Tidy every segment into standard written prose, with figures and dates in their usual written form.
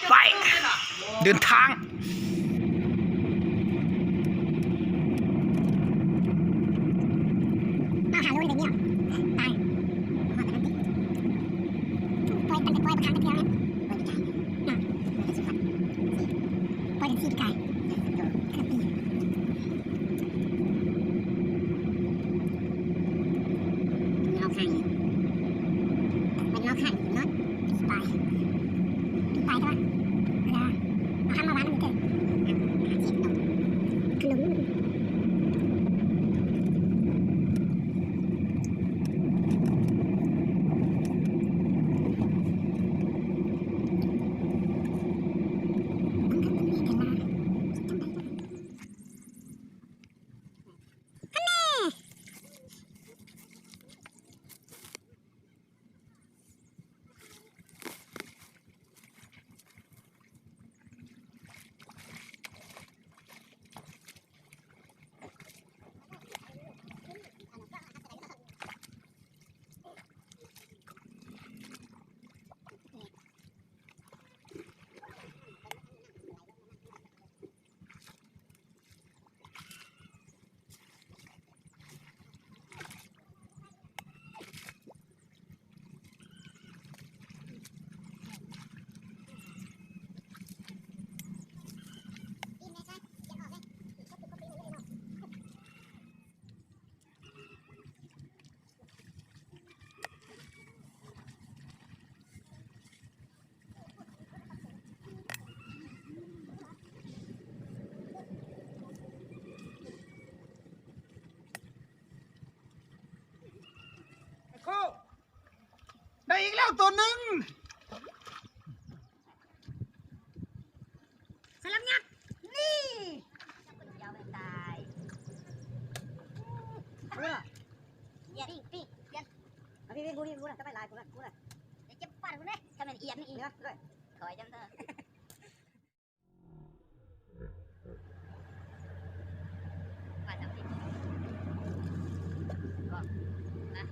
ไปเดินทางมาหาลูกเลยเนี่ยตายปล่อยประคังกันเดียวนะปล่อยถึง4 ปีกายคือปีเราข้างมันเราข้างน็อตไปใช่ปะเวลาเอาข้างมาวัดมันเกิดขนมได้อีกแล้วตัวหนึ่งสลับงับนี่ยาวไปตายเอียดปีกเอียดพี่กูนี่กูนะจะไปลายกูนะจะเจ็บปากกูเนี่ยถ้ามันเอียดนี่อีกนะด้วยถอยจังเถอะมาจับพี่กล้องนะ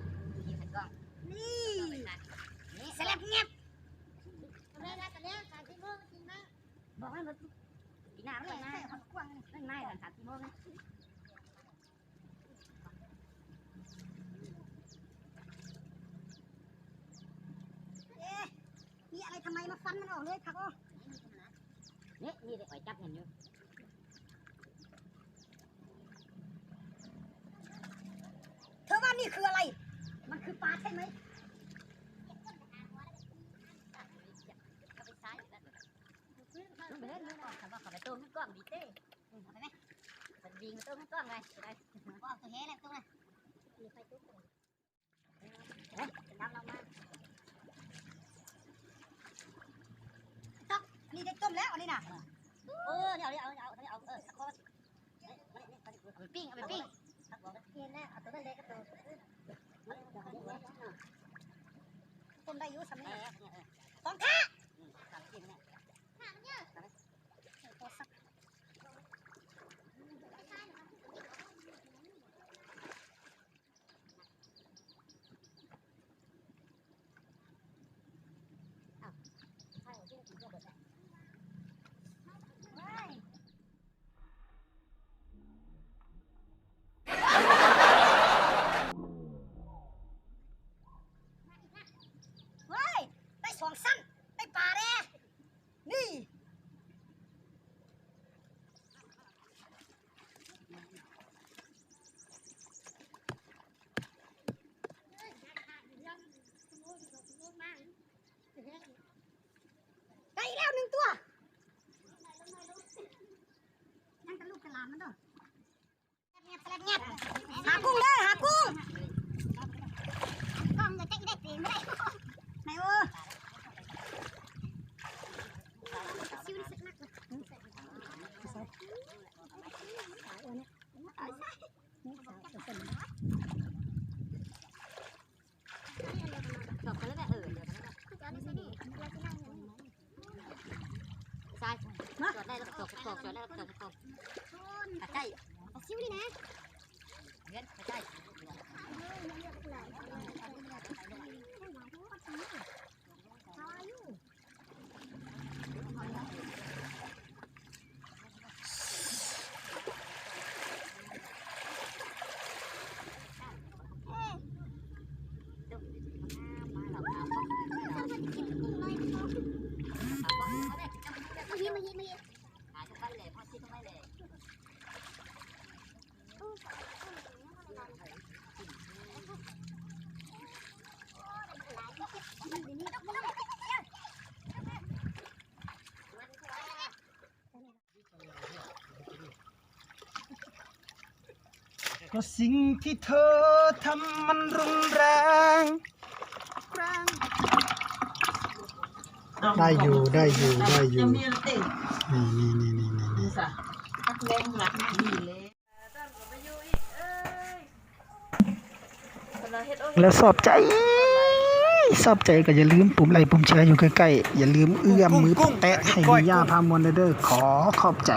ยิงใส่กล้องนี่สลับงับบอกว่ามันปีหน้ามันไม่มันกว้างมันไม่หลังจาก4 โมงนะมีอะไรทำไมมาฟันมันออกเลยครับอ๋อนี่เด็กอ่อยจับเห็นอยู่เธอว่านี่คืออะไรมันคือปลาใช่ไหมไปเล่นมือก่อนแต่ว่าเขาไปต้มกล้องดีเต้เอาไปไหมมันยิงต้มกล้องเลยได้ก็เอาตัวเฮ้เลยตัวเลยมีไฟตุ๊กเลยเฮ้ยจะน้ำเรามาต๊อกนี่ได้ต้มแล้วอันนี้นะเอาไปปิ้งเห็นแน่เอาตัวนั้นเล็กกับตัวต้มได้ยุ่งสำเร็จต้องท่า2 สั้นได้ปลาแน่นี่ได้อีกแล้ว1 ตัวนั่นเป็นลูกกระลามันเด้อเงียบหากุ้งเด้อหากุ้งกล้องจะได้ตีไม่ได้ไหนซิวสึกนักเลยจบกันแล้วแหละใช่จอดได้แล้วจอดได้แล้วจอดใกล้ซิวนี่นะเงี้ยใกล้ เพราะสิ่งที่เธอทำมันรุนแรง ได้อยู่ได้อยู่ได้อยู่ นี่แล้วสอบใจก็อย่าลืมปุ่มไลค์ปุ่มแชร์อยู่ใกล้ๆอย่าลืมเอื้อมมือแตะให้ย่าพามวลเด้อขอขอบใจ